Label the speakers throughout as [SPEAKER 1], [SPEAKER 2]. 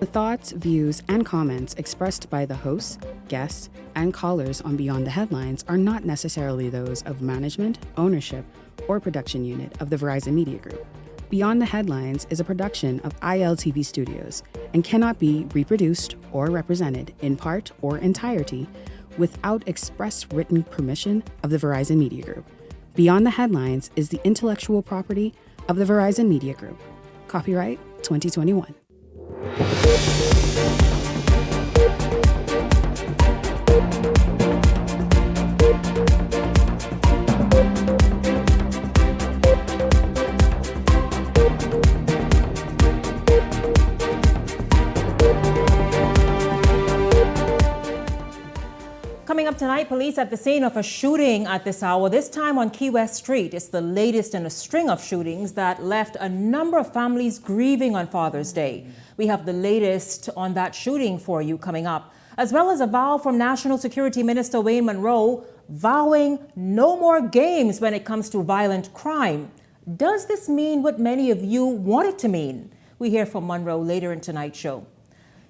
[SPEAKER 1] The thoughts, views, and comments expressed by the hosts, guests, and callers on Beyond the Headlines are not necessarily those of management, ownership, or production unit of the Verizon Media Group. Beyond the Headlines is a production of ILTV Studios and cannot be reproduced or represented in part or entirety without express written permission of the Verizon Media Group. Beyond the Headlines is the intellectual property of the Verizon Media Group. Copyright 2021.
[SPEAKER 2] Coming up tonight, police at the scene of a shooting at this hour, this time on Key West Street. It's the latest in a string of shootings that left a number of families grieving on Father's Day. We have the latest on that shooting for you coming up, as well as a vow from National Security Minister Wayne Monroe vowing no more games when it comes to violent crime. Does this mean what many of you want it to mean? We hear from Monroe later in tonight's show.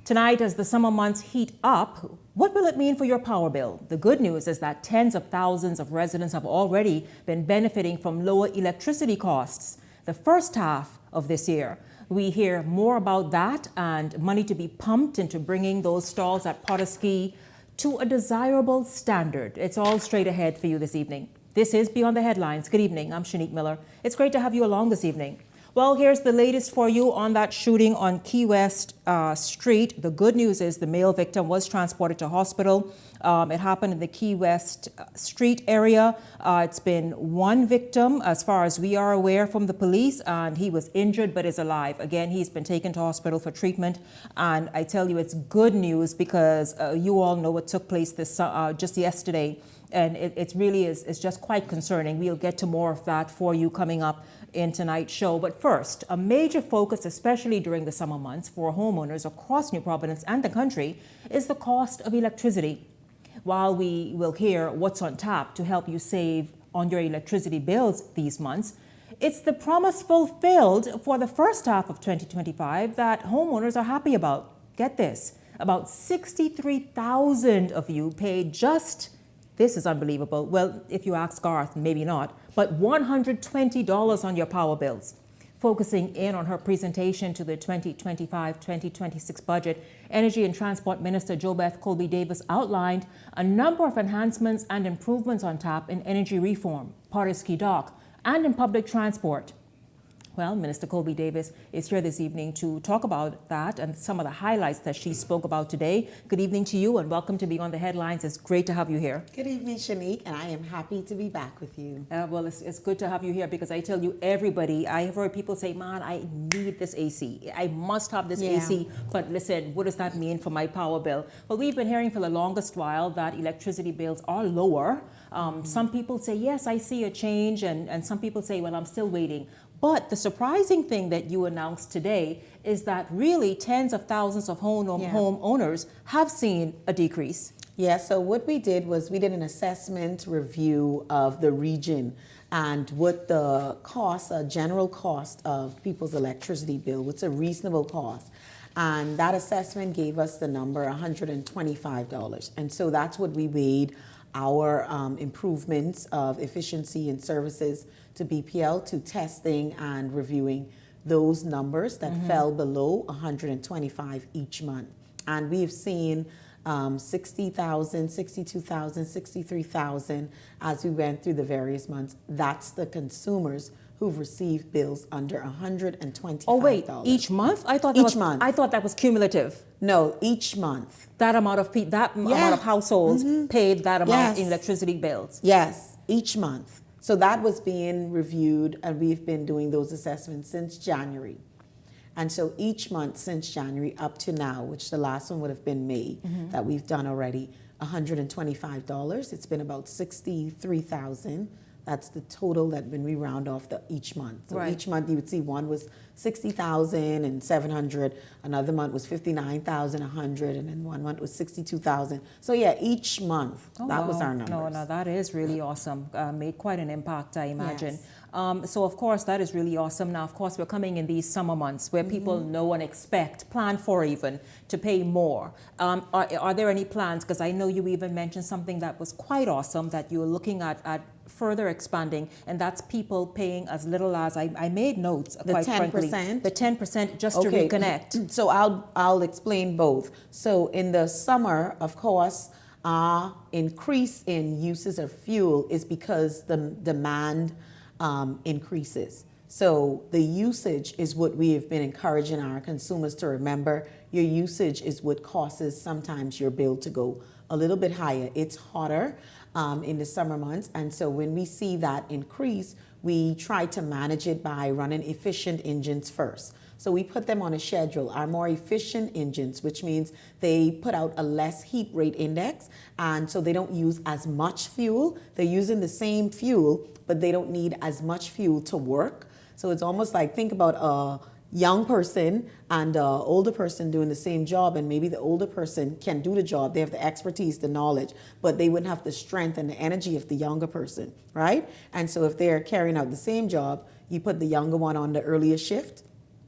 [SPEAKER 2] Tonight, as the summer months heat up, what will it mean for your power bill? The good news is that tens of thousands of residents have already been benefiting from lower electricity costs the first half of this year. We hear more about that and money to be pumped into bringing those stalls at Potterski to a desirable standard. It's all straight ahead for you this evening. This is Beyond the Headlines. Good evening. I'm Shanique Miller. It's great to have you along this evening. Well, here's the latest for you on that shooting on Key West Street. The good news is the male victim was transported to hospital. It happened in the Key West Street area. It's been one victim, as far as we are aware, from the police, and he was injured but is alive. Again, he's been taken to hospital for treatment, and I tell you, it's good news because you all know what took place just yesterday, and it really is just quite concerning. We'll get to more of that for you coming up in tonight's show. But first, a major focus, especially during the summer months for homeowners across New Providence and the country, is the cost of electricity. While we will hear what's on tap to help you save on your electricity bills these months, it's the promise fulfilled for the first half of 2025 that homeowners are happy about. Get this, about 63,000 of you paid just, this is unbelievable, well, if you ask Garth, maybe not, but $120 on your power bills. Focusing in on her presentation to the 2025-2026 budget, Energy and Transport Minister JoBeth Colby-Davis outlined a number of enhancements and improvements on tap in energy reform, Potterski Dock, and in public transport. Well, Minister Colby-Davis is here this evening to talk about that and some of the highlights that she spoke about today. Good evening to you and welcome to Beyond the Headlines. It's great to have you here.
[SPEAKER 3] Good evening, Shanique, and I am happy to be back with you.
[SPEAKER 2] Well, it's good to have you here because I tell you, everybody, I have heard people say, man, I need this AC. I must have this AC. But listen, what does that mean for my power bill? Well, we've been hearing for the longest while that electricity bills are lower. Some people say, yes, I see a change. And some people say, well, I'm still waiting. But the surprising thing that you announced today is that really tens of thousands of homeowners have seen a decrease.
[SPEAKER 3] Yeah, so what we did was we did an assessment review of the region and what the cost, general cost of people's electricity bill, what's a reasonable cost. And that assessment gave us the number $125. And so that's what we weighed our improvements of efficiency and services to BPL, to testing and reviewing those numbers that fell below 125 each month. And we've seen 60,000, 62,000, 63,000 as we went through the various months. That's the consumers who've received bills under $125.
[SPEAKER 2] Oh wait, each month? I thought that was cumulative.
[SPEAKER 3] No, each month.
[SPEAKER 2] That amount of amount of households paid that amount in electricity bills.
[SPEAKER 3] Yes, each month. So that was being reviewed, and we've been doing those assessments since January. And so each month since January up to now, which the last one would have been May, that we've done already, $125. It's been about 63,000. That's the total that when we round off each month. So each month you would see one was 60,000 and 700, another month was 59,100, and then one month was 62,000. So yeah, each month that was our numbers.
[SPEAKER 2] No, that is really awesome. Made quite an impact, I imagine.
[SPEAKER 3] Yes.
[SPEAKER 2] So of course that is really awesome. Now of course we're coming in these summer months where people know and expect, plan for even, to pay more. Are there any plans? Because I know you even mentioned something that was quite awesome that you're looking at further expanding, and that's people paying as little as, I made notes, quite frankly. The 10% just to reconnect.
[SPEAKER 3] So I'll explain both. So in the summer, of course, our increase in uses of fuel is because the demand increases. So the usage is what we have been encouraging our consumers to remember. Your usage is what causes sometimes your bill to go a little bit higher. It's hotter in the summer months, and so when we see that increase, we try to manage it by running efficient engines first. So we put them on a schedule. Our more efficient engines, which means they put out a less heat rate index, and so they don't use as much fuel. They're using the same fuel, but they don't need as much fuel to work. So it's almost like, think about a young person and an older person doing the same job, and maybe the older person can do the job. They have the expertise, the knowledge, but they wouldn't have the strength and the energy of the younger person, right? And so if they're carrying out the same job, you put the younger one on the earlier shift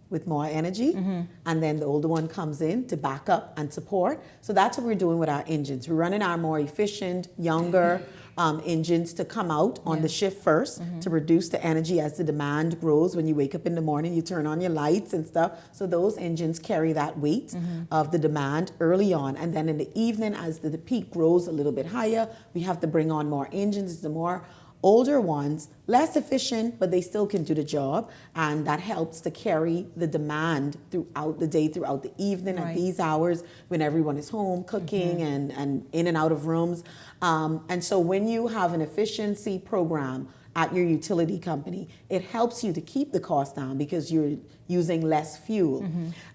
[SPEAKER 3] with more energy, and then the older one comes in to back up and support. So that's what we're doing with our engines. We're running our more efficient, younger engines to come out on the shift first to reduce the energy as the demand grows. When you wake up in the morning, you turn on your lights and stuff. So those engines carry that weight of the demand early on. And then in the evening, as the peak grows a little bit higher, we have to bring on more engines. The more older ones, less efficient, but they still can do the job, and that helps to carry the demand throughout the day, throughout the evening, at these hours when everyone is home cooking and in and out of rooms. And so when you have an efficiency program at your utility company, it helps you to keep the cost down because you're using less fuel.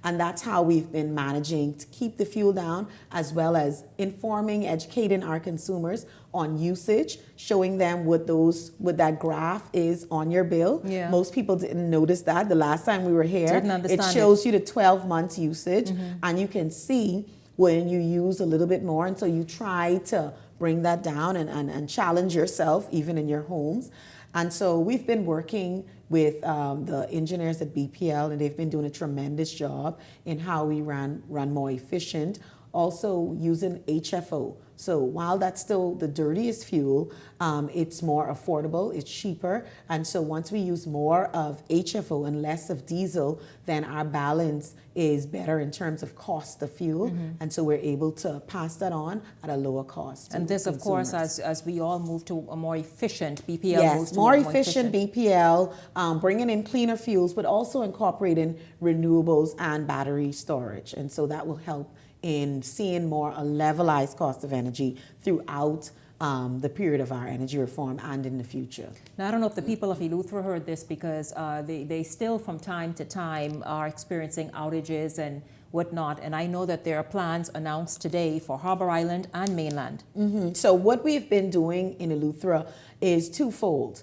[SPEAKER 3] And that's how we've been managing to keep the fuel down, as well as informing, educating our consumers on usage, showing them what that graph is on your bill. Most people didn't notice that the last time we were here. It shows you the 12 months usage, and you can see when you use a little bit more, and so you try to bring that down and challenge yourself even in your homes. And so we've been working with the engineers at BPL, and they've been doing a tremendous job in how we run more efficient. Also using HFO. So while that's still the dirtiest fuel, it's more affordable, it's cheaper. And so once we use more of HFO and less of diesel, then our balance is better in terms of cost of fuel. And so we're able to pass that on at a lower cost.
[SPEAKER 2] And this, of course, as we all move to a more efficient BPL.
[SPEAKER 3] Yes, more efficient BPL, bringing in cleaner fuels, but also incorporating renewables and battery storage. And so that will help in seeing more a levelized cost of energy throughout the period of our energy reform and in the future.
[SPEAKER 2] Now, I don't know if the people of Eleuthera heard this, because they still from time to time are experiencing outages and whatnot, and I know that there are plans announced today for Harbor Island and mainland.
[SPEAKER 3] So what we've been doing in Eleuthera is twofold.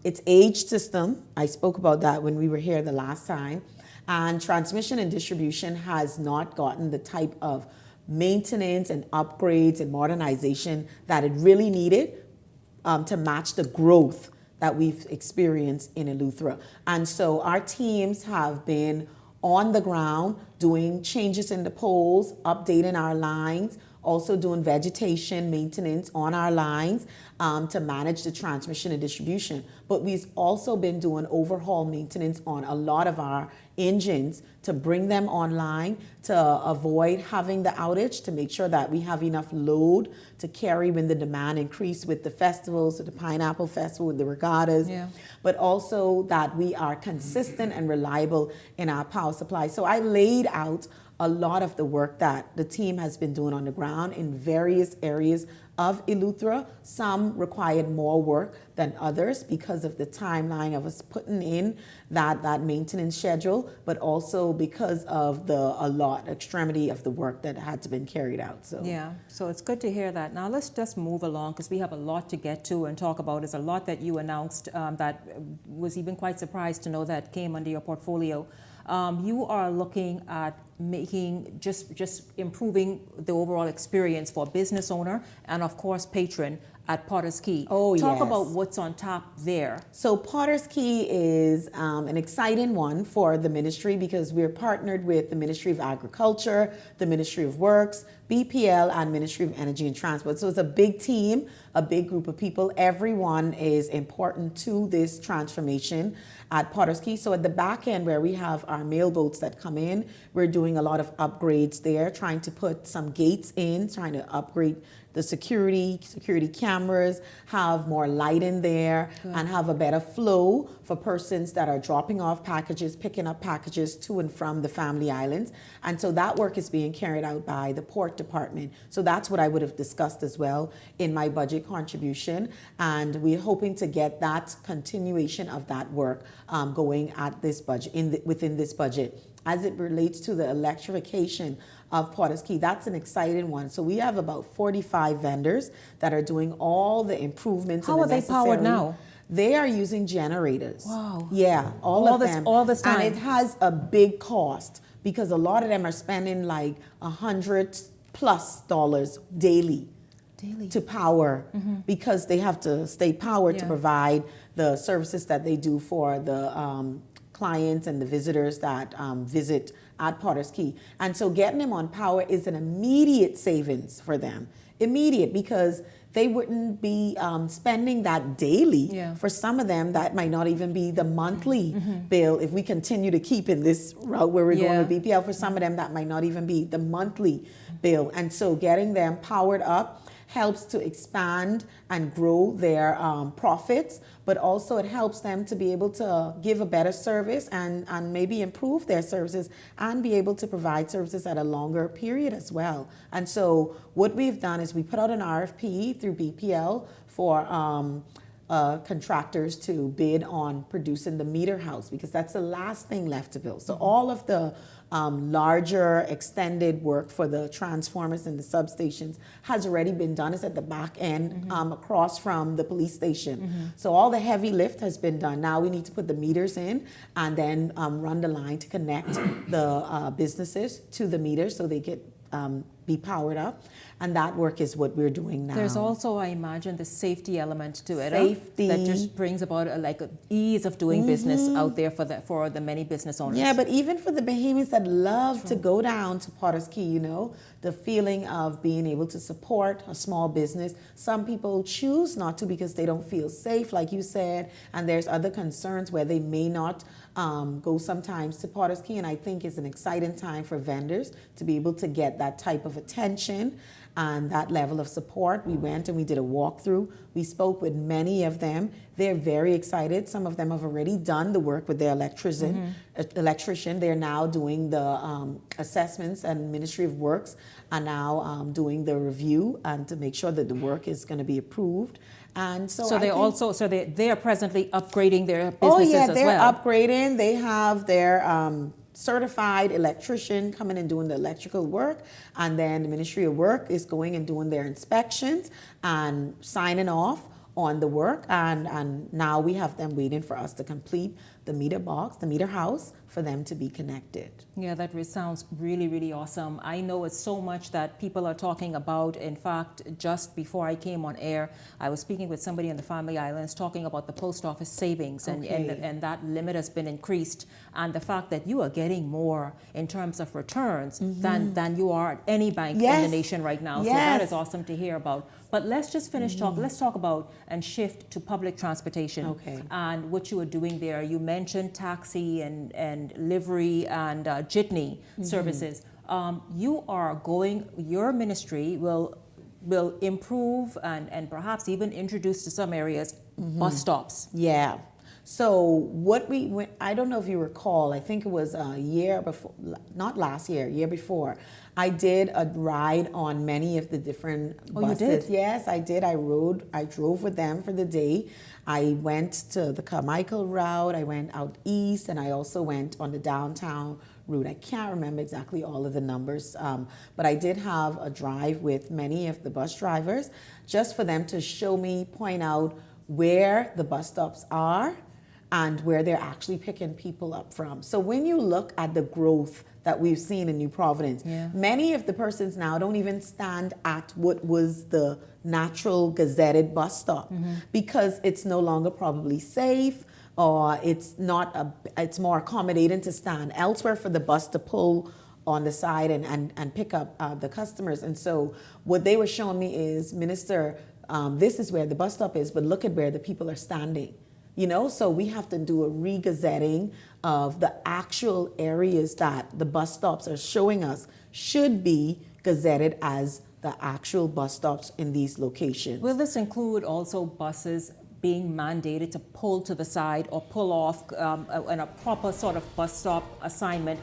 [SPEAKER 3] It's age system. I spoke about that when we were here the last time. And transmission and distribution has not gotten the type of maintenance and upgrades and modernization that it really needed to match the growth that we've experienced in Eleuthera. And so our teams have been on the ground doing changes in the poles, updating our lines, also doing vegetation maintenance on our lines to manage the transmission and distribution. But we've also been doing overhaul maintenance on a lot of our engines to bring them online, to avoid having the outage, to make sure that we have enough load to carry when the demand increase with the festivals, with the Pineapple Festival, with the regattas, but also that we are consistent and reliable in our power supply. So I laid out a lot of the work that the team has been doing on the ground in various areas of Eleuthera. Some required more work than others because of the timeline of us putting in that maintenance schedule, but also because of the extremity of the work that had to been carried out. So
[SPEAKER 2] so it's good to hear that. Now let's just move along, because we have a lot to get to and talk about. There's a lot that you announced that was even quite surprised to know that came under your portfolio. You are looking at making just improving the overall experience for business owner and of course patron at Potter's Key.
[SPEAKER 3] Oh,
[SPEAKER 2] Talk
[SPEAKER 3] yes.
[SPEAKER 2] about what's on tap there.
[SPEAKER 3] So Potter's Key is an exciting one for the ministry because we're partnered with the Ministry of Agriculture, the Ministry of Works, BPL, and Ministry of Energy and Transport. So it's a big team, a big group of people. Everyone is important to this transformation at Potter's Key. So at the back end where we have our mail boats that come in, we're doing a lot of upgrades there, trying to put some gates in, trying to upgrade the security cameras, have more light in there, and have a better flow for persons that are dropping off packages, picking up packages to and from the family islands. And so that work is being carried out by the port department. So that's what I would have discussed as well in my budget contribution. And we're hoping to get that continuation of that work going at this budget, within this budget. As it relates to the electrification of Potter's Key, that's an exciting one. So we have about 45 vendors that are doing all the improvements.
[SPEAKER 2] How are they powered now?
[SPEAKER 3] They are using generators.
[SPEAKER 2] Wow.
[SPEAKER 3] Yeah, all of them.
[SPEAKER 2] All this time.
[SPEAKER 3] And it has a big cost because a lot of them are spending like $100+ daily to power because they have to stay powered to provide the services that they do for the clients and the visitors that visit at Potter's Key. And so getting them on power is an immediate savings for them. Immediate, because they wouldn't be spending that daily. For some of them, that might not even be the monthly bill if we continue to keep in this route where we're going with BPL. For some of them, that might not even be the monthly bill. And so getting them powered up helps to expand and grow their profits, but also it helps them to be able to give a better service and maybe improve their services and be able to provide services at a longer period as well. And so what we've done is we put out an RFP through BPL for contractors to bid on producing the meter house, because that's the last thing left to build. So all of the larger extended work for the transformers and the substations has already been done. It's at the back end across from the police station. So all the heavy lift has been done. Now we need to put the meters in and then run the line to connect the businesses to the meters so they get be powered up, and that work is what we're doing now.
[SPEAKER 2] There's also, I imagine, the safety element to it.
[SPEAKER 3] Safety.
[SPEAKER 2] That just brings about a ease of doing business out there for the many business owners.
[SPEAKER 3] Yeah, but even for the Bahamians that love to go down to Potter's Key, you know, the feeling of being able to support a small business. Some people choose not to because they don't feel safe, like you said, and there's other concerns where they may not go sometimes to Potter's Key, and I think it's an exciting time for vendors to be able to get that type of attention and that level of support. We went and we did a walkthrough. We spoke with many of them. They're very excited. Some of them have already done the work with their electrician. They're now doing the assessments, and Ministry of Works are now doing the review and to make sure that the work is going to be approved. And so
[SPEAKER 2] they are presently upgrading their businesses as well.
[SPEAKER 3] They're upgrading. They have their certified electrician coming and doing the electrical work, and then the Ministry of Work is going and doing their inspections and signing off on the work, and now we have them waiting for us to complete the meter box, the meter house, for them to be connected.
[SPEAKER 2] Yeah, that sounds really, really awesome. I know it's so much that people are talking about. In fact, just before I came on air, I was speaking with somebody in the Family Islands talking about the post office savings, and that limit has been increased, and the fact that you are getting more in terms of returns than you are at any bank in the nation right now. So that is awesome to hear about. But let's just finish talking. Let's talk about and shift to public transportation and what you are doing there. You mentioned taxi and livery and jitney services. Your ministry will improve and perhaps even introduce to some areas bus stops.
[SPEAKER 3] Yeah. So what I don't know if you recall, I think it was a year before, not last year, year before, I did a ride on many of the different buses.
[SPEAKER 2] You did?
[SPEAKER 3] Yes, I did. I drove with them for the day. I went to the Carmichael route, I went out east, and I also went on the downtown route. I can't remember exactly all of the numbers, but I did have a drive with many of the bus drivers just for them to show me, point out where the bus stops are, and where they're actually picking people up from. So when you look at the growth that we've seen in New Providence, many of the persons now don't even stand at what was the natural gazetted bus stop because it's no longer probably safe, or it's more accommodating to stand elsewhere for the bus to pull on the side and pick up the customers. And so what they were showing me is, Minister, this is where the bus stop is, but look at where the people are standing. So we have to do a re-gazetting of the actual areas that the bus stops are showing us should be gazetted as the actual bus stops in these locations.
[SPEAKER 2] Will this include also buses being mandated to pull to the side or pull off in a proper sort of bus stop assignment,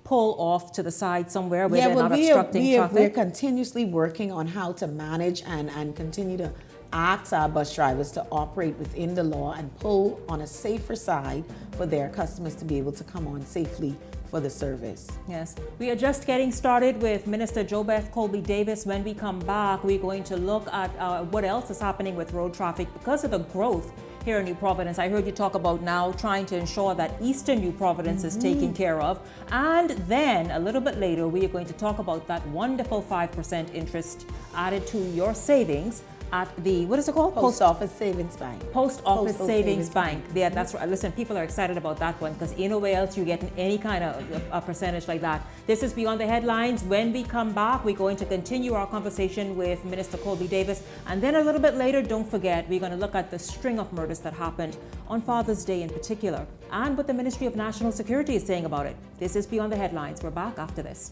[SPEAKER 2] pull off to the side somewhere where they're not obstructing traffic?
[SPEAKER 3] We're continuously working on how to manage and continue to ask our bus drivers to operate within the law and pull on a safer side for their customers to be able to come on safely for the service.
[SPEAKER 2] Yes, we are just getting started with Minister JoBeth Colby-Davis. When we come back, we're going to look at what else is happening with road traffic because of the growth here in New Providence. I heard you talk about now trying to ensure that Eastern New Providence is taken care of. And then a little bit later, we are going to talk about that wonderful 5% interest added to your savings at the, what is it called?
[SPEAKER 3] Post Office Savings Bank.
[SPEAKER 2] Post Office Savings Bank. Yeah, that's right. Listen, people are excited about that one because nowhere else you get any kind of a percentage like that. This is Beyond the Headlines. When we come back, we're going to continue our conversation with Minister Colby-Davis. And then a little bit later, don't forget, we're going to look at the string of murders that happened on Father's Day in particular and what the Ministry of National Security is saying about it. This is Beyond the Headlines. We're back after this.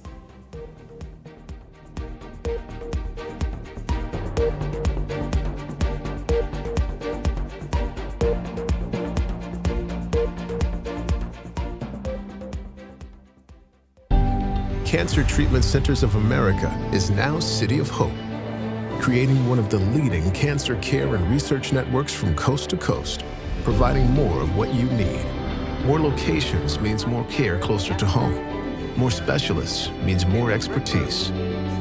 [SPEAKER 4] Cancer Treatment Centers of America is now City of Hope, creating one of the leading cancer care and research networks from coast to coast, providing more of what you need. More locations means more care closer to home. More specialists means more expertise.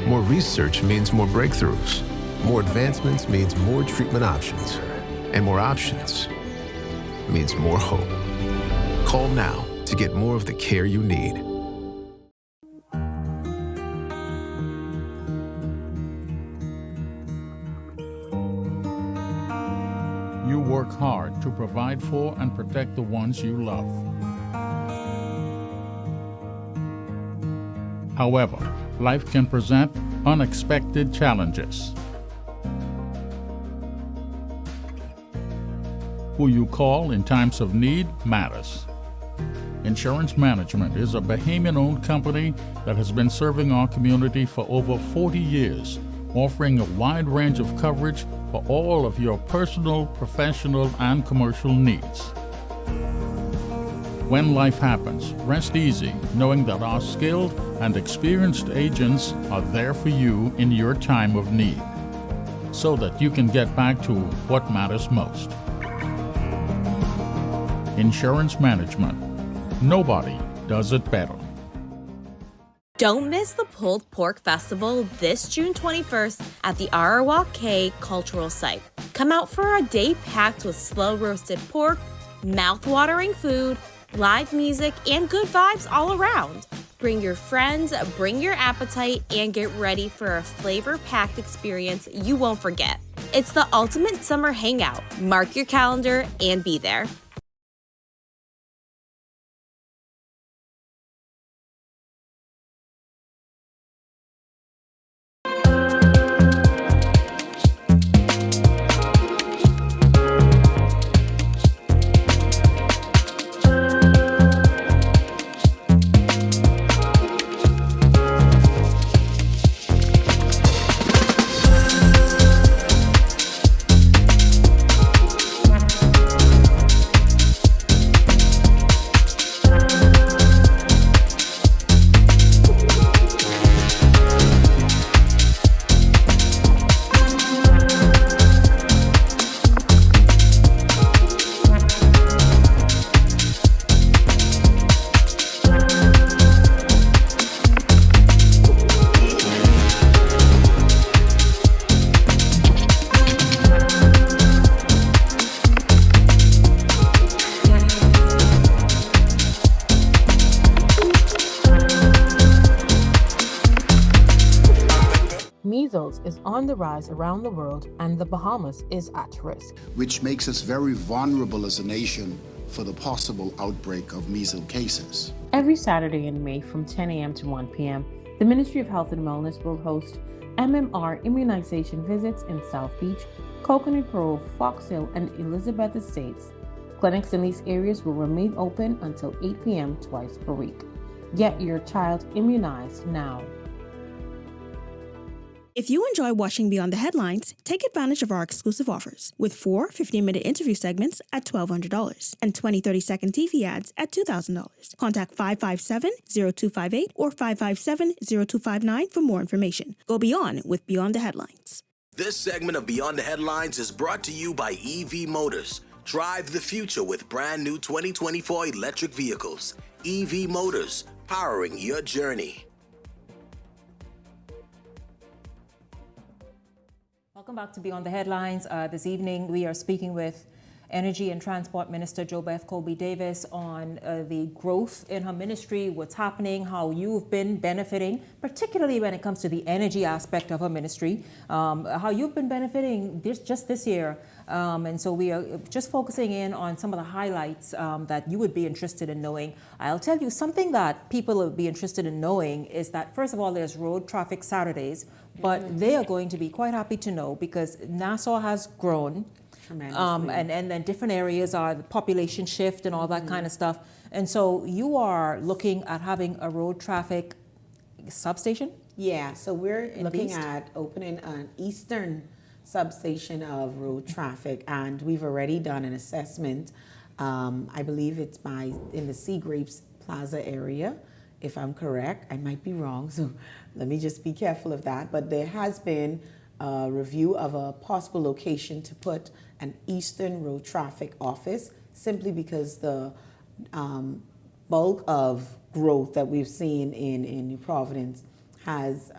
[SPEAKER 4] More research means more breakthroughs. More advancements means more treatment options. And more options means more hope. Call now to get more of the care you need.
[SPEAKER 5] You work hard to provide for and protect the ones you love. However, life can present unexpected challenges. Who you call in times of need matters. Insurance Management is a Bahamian-owned company that has been serving our community for over 40 years, offering a wide range of coverage for all of your personal, professional, and commercial needs. When life happens, rest easy knowing that our skilled and experienced agents are there for you in your time of need, so that you can get back to what matters most. Insurance Management. Nobody does it better.
[SPEAKER 6] Don't miss the Pulled Pork Festival this June 21st at the Arawak Cay Cultural Site. Come out for a day packed with slow-roasted pork, mouth-watering food, live music, and good vibes all around. Bring your friends, bring your appetite, and get ready for a flavor-packed experience you won't forget. It's the ultimate summer hangout. Mark your calendar and be there.
[SPEAKER 7] measles is on the rise around the world and the Bahamas is at risk,
[SPEAKER 8] which makes us very vulnerable as a nation for the possible outbreak of measles cases.
[SPEAKER 7] Every Saturday in May from 10 a.m. to 1 p.m., the Ministry of Health and Wellness will host MMR immunization visits in South Beach, Coconut Grove, Fox Hill, and Elizabeth Estates. Clinics in these areas will remain open until 8 p.m. twice per week. Get your child immunized now.
[SPEAKER 9] If you enjoy watching Beyond the Headlines, take advantage of our exclusive offers with 4 15-minute interview segments at $1,200 and 20 30-second TV ads at $2,000. Contact 557-0258 or 557-0259 for more information. Go beyond with Beyond the Headlines.
[SPEAKER 10] This segment of Beyond the Headlines is brought to you by EV Motors. Drive the future with brand new 2024 electric vehicles. EV Motors, powering your journey.
[SPEAKER 2] Welcome back to Beyond the Headlines. This evening, we are speaking with Energy and Transport Minister JoBeth Colby-Davis on the growth in her ministry, what's happening, how you've been benefiting, particularly when it comes to the energy aspect of her ministry, how you've been benefiting just this year. And so we are just focusing in on some of the highlights that you would be interested in knowing. I'll tell you something that people would be interested in knowing is that, first of all, there's road traffic Saturdays, but they are going to be quite happy to know because Nassau has grown. And then different areas are the population shift and all that kind of stuff. And so you are looking at having a road traffic substation?
[SPEAKER 3] Yeah, so we're looking at opening an eastern substation of road traffic, and we've already done an assessment. I believe it's in the Sea Grapes Plaza area, if I'm correct. I might be wrong, so let me just be careful of that. But there has been a review of a possible location to put an eastern road traffic office, simply because the bulk of growth that we've seen in New Providence has,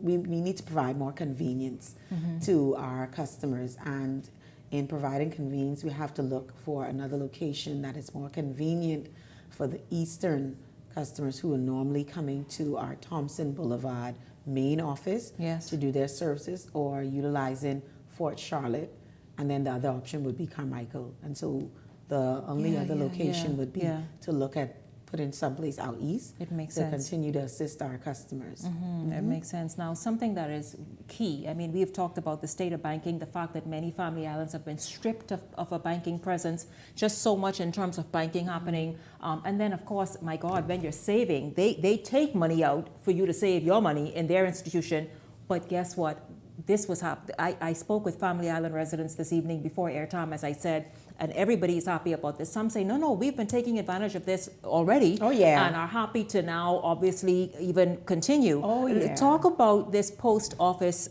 [SPEAKER 3] we need to provide more convenience to our customers. And in providing convenience, we have to look for another location that is more convenient for the eastern customers who are normally coming to our Thompson Boulevard main office to do their services, or utilizing Fort Charlotte, and then the other option would be Carmichael. And so the only other location would be to look at putting someplace out east.
[SPEAKER 2] It makes
[SPEAKER 3] to
[SPEAKER 2] sense.
[SPEAKER 3] Continue to assist our customers.
[SPEAKER 2] It makes sense. Now, something that is key, I mean, we have talked about the state of banking, the fact that many family islands have been stripped of a banking presence, just so much in terms of banking happening. And then, of course, my God, when you're saving, they take money out for you to save your money in their institution. But guess what? This was happening. I spoke with Family Island residents this evening before airtime, as I said, and everybody is happy about this. Some say, no, we've been taking advantage of this already. And are happy to now, obviously, even continue. Talk about this post office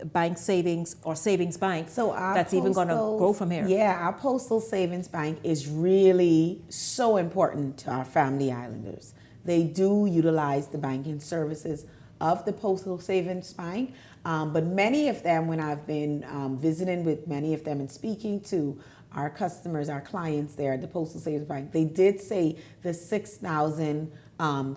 [SPEAKER 2] bank savings or savings bank that's even going to grow from here.
[SPEAKER 3] Yeah, our postal savings bank is really so important to our Family Islanders. They do utilize the banking services of the postal savings bank. But many of them, when I've been visiting with many of them and speaking to our customers, our clients there at the Postal Savings Bank, they did say the 6,000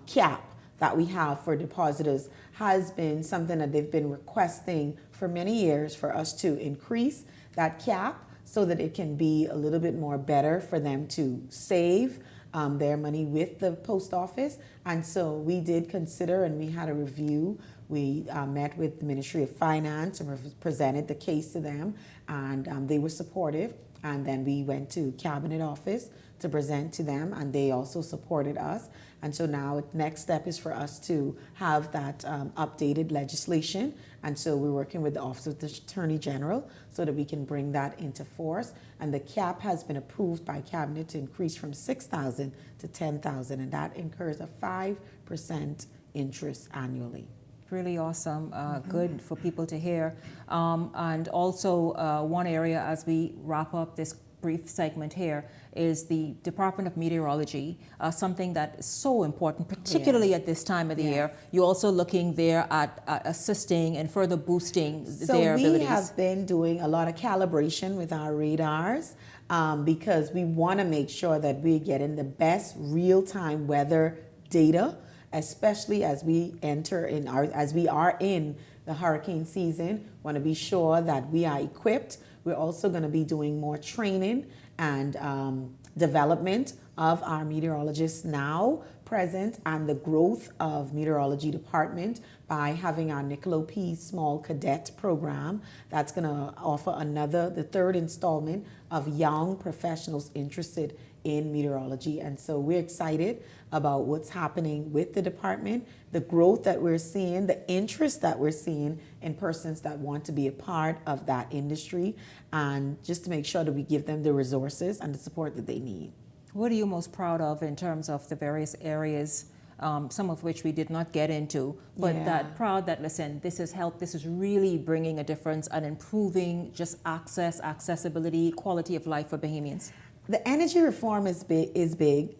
[SPEAKER 3] cap that we have for depositors has been something that they've been requesting for many years, for us to increase that cap so that it can be a little bit more better for them to save their money with the post office. And so we did consider, and we had a review. We met with the Ministry of Finance and presented the case to them, and they were supportive. And then we went to Cabinet Office to present to them, and they also supported us. And so now the next step is for us to have that updated legislation. And so we're working with the Office of the Attorney General so that we can bring that into force. And the cap has been approved by Cabinet to increase from 6,000 to 10,000, and that incurs a 5% interest annually.
[SPEAKER 2] Really awesome, good for people to hear. And also one area as we wrap up this brief segment here is the Department of Meteorology, something that is so important, particularly at this time of the year. You're also looking there at assisting and further boosting their abilities. So we
[SPEAKER 3] have been doing a lot of calibration with our radars because we want to make sure that we're getting the best real-time weather data especially as we are in the hurricane season. Want to be sure that we are equipped. We're also going to be doing more training and development of our meteorologists now present, and the growth of meteorology department by having our Niccolo P. Small Cadet program that's going to offer the third installment of young professionals interested in meteorology. And so we're excited about what's happening with the department, the growth that we're seeing, the interest that we're seeing in persons that want to be a part of that industry, and just to make sure that we give them the resources and the support that they need.
[SPEAKER 2] What are you most proud of in terms of the various areas, some of which we did not get into, but listen, this has helped, this is really bringing a difference and improving just accessibility, quality of life for Bahamians?
[SPEAKER 3] The energy reform is big.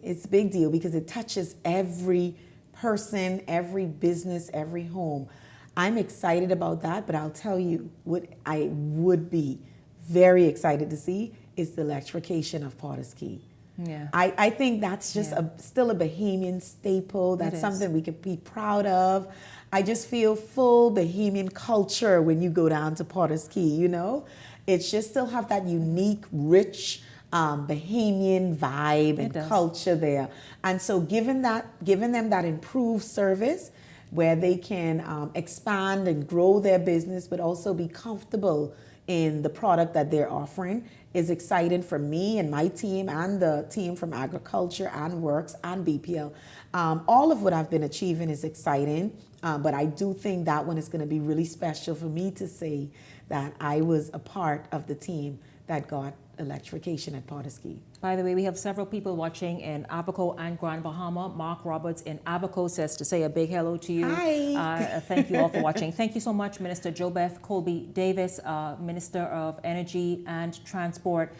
[SPEAKER 3] It's a big deal because it touches every person, every business, every home. I'm excited about that, but I'll tell you what I would be very excited to see is the electrification of Potter's Key.
[SPEAKER 2] Yeah.
[SPEAKER 3] I think that's just still a Bahamian staple. That's something we could be proud of. I just feel full Bahamian culture when you go down to Potter's Key, you know? It's just still have that unique, rich Bahamian vibe and culture there. And so giving them that improved service where they can expand and grow their business, but also be comfortable in the product that they're offering is exciting for me and my team and the team from agriculture and works and BPL. All of what I've been achieving is exciting, but I do think that one is going to be really special for me to say that I was a part of the team that got electrification at Potter's Key.
[SPEAKER 2] By the way, we have several people watching in Abaco and Grand Bahama. Mark Roberts in Abaco says to say a big hello to you.
[SPEAKER 3] Hi.
[SPEAKER 2] Thank you all for watching. Thank you so much, Minister JoBeth Colby Davis, Minister of Energy and Transport,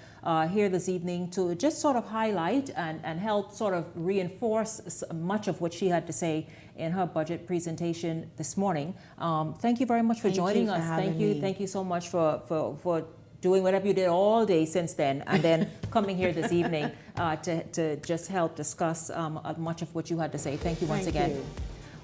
[SPEAKER 2] here this evening to just sort of highlight and help sort of reinforce much of what she had to say in her budget presentation this morning. Thank you very much for joining us. Thank you so much for doing whatever you did all day since then, and then coming here this evening to just help discuss much of what you had to say. Thank you once again.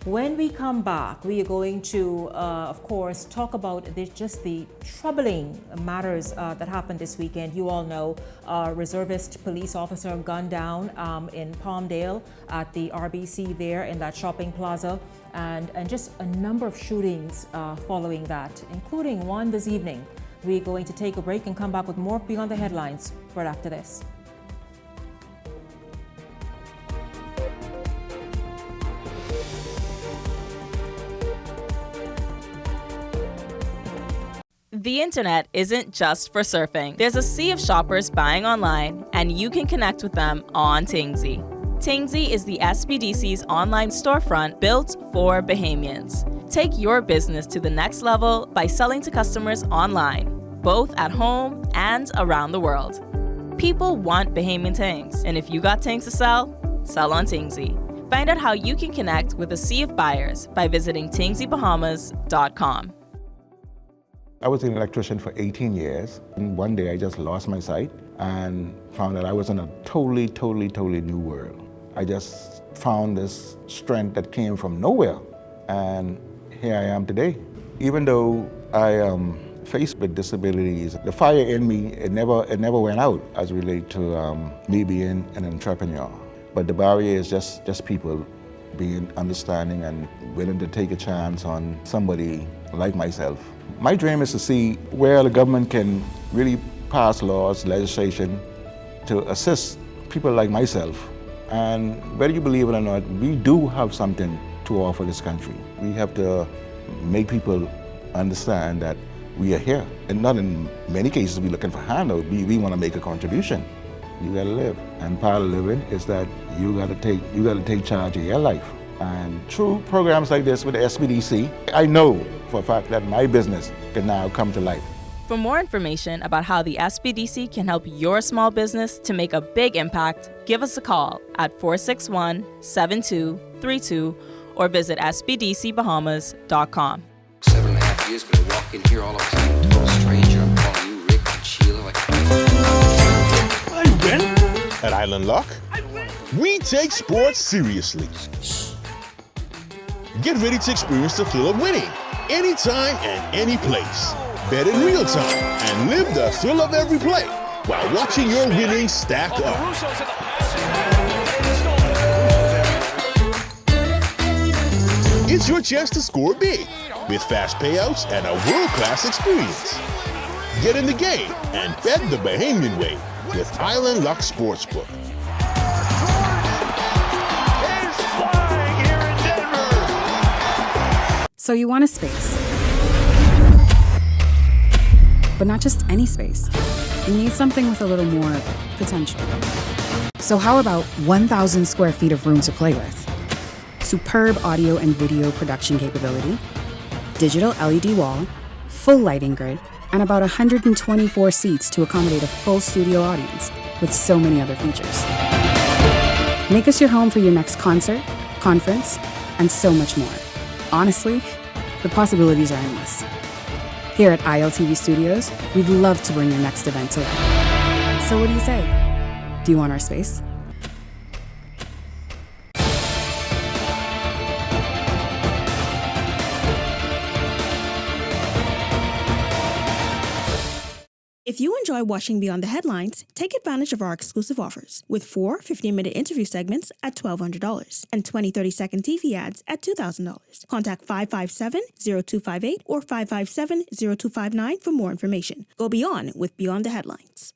[SPEAKER 2] When we come back, we are going to, of course, talk about just the troubling matters that happened this weekend. You all know a reservist police officer gunned down in Palmdale at the RBC there in that shopping plaza, and just a number of shootings following that, including one this evening. We're going to take a break and come back with more Beyond the Headlines right after this.
[SPEAKER 6] The internet isn't just for surfing. There's a sea of shoppers buying online, and you can connect with them on Tingsy. Tingsy is the SBDC's online storefront built for Bahamians. Take your business to the next level by selling to customers online, both at home and around the world. People want Bahamian things, and if you got things to sell, sell on Tingsy. Find out how you can connect with a sea of buyers by visiting tingsybahamas.com.
[SPEAKER 11] I was an electrician for 18 years, and one day I just lost my sight and found that I was in a totally new world. I just found this strength that came from nowhere, and here I am today. Even though I faced with disabilities, the fire in me, it never went out as related to me being an entrepreneur. But the barrier is just people being understanding and willing to take a chance on somebody like myself. My dream is to see where the government can really pass laws, legislation to assist people like myself. And whether you believe it or not, we do have something to offer this country. We have to make people understand that we are here. And not in many cases we're looking for handout. We want to make a contribution. You gotta live. And part of living is that you gotta take charge of your life. And through programs like this with the SBDC, I know for a fact that my business can now come to life.
[SPEAKER 6] For more information about how the SBDC can help your small business to make a big impact, give us a call at 461-7232 or visit sbdcbahamas.com.
[SPEAKER 12] 7.5 years, but I walk in here all of a sudden, total stranger. I'm calling you Rick and Sheila. Like,
[SPEAKER 13] Hi, Ben. At Island Lock, we take sports seriously.
[SPEAKER 14] Get ready to experience the thrill of winning anytime and any place. Bet in real time and live the thrill of every play while watching your winnings stack up. It's your chance to score big with fast payouts and a world-class experience. Get in the game and bet the Bahamian way with Island Luck Sportsbook.
[SPEAKER 1] So you want a space. But not just any space. You need something with a little more potential. So how about 1,000 square feet of room to play with? Superb audio and video production capability, digital LED wall, full lighting grid, and about 124 seats to accommodate a full studio audience with so many other features. Make us your home for your next concert, conference, and so much more. Honestly, the possibilities are endless. Here at ILTV Studios, we'd love to bring your next event to life. So what do you say? Do you want our space?
[SPEAKER 9] If you enjoy watching Beyond the Headlines, take advantage of our exclusive offers with 4 15-minute interview segments at $1,200 and 20 30-second TV ads at $2,000. Contact 557-0258 or 557-0259 for more information. Go beyond with Beyond the Headlines.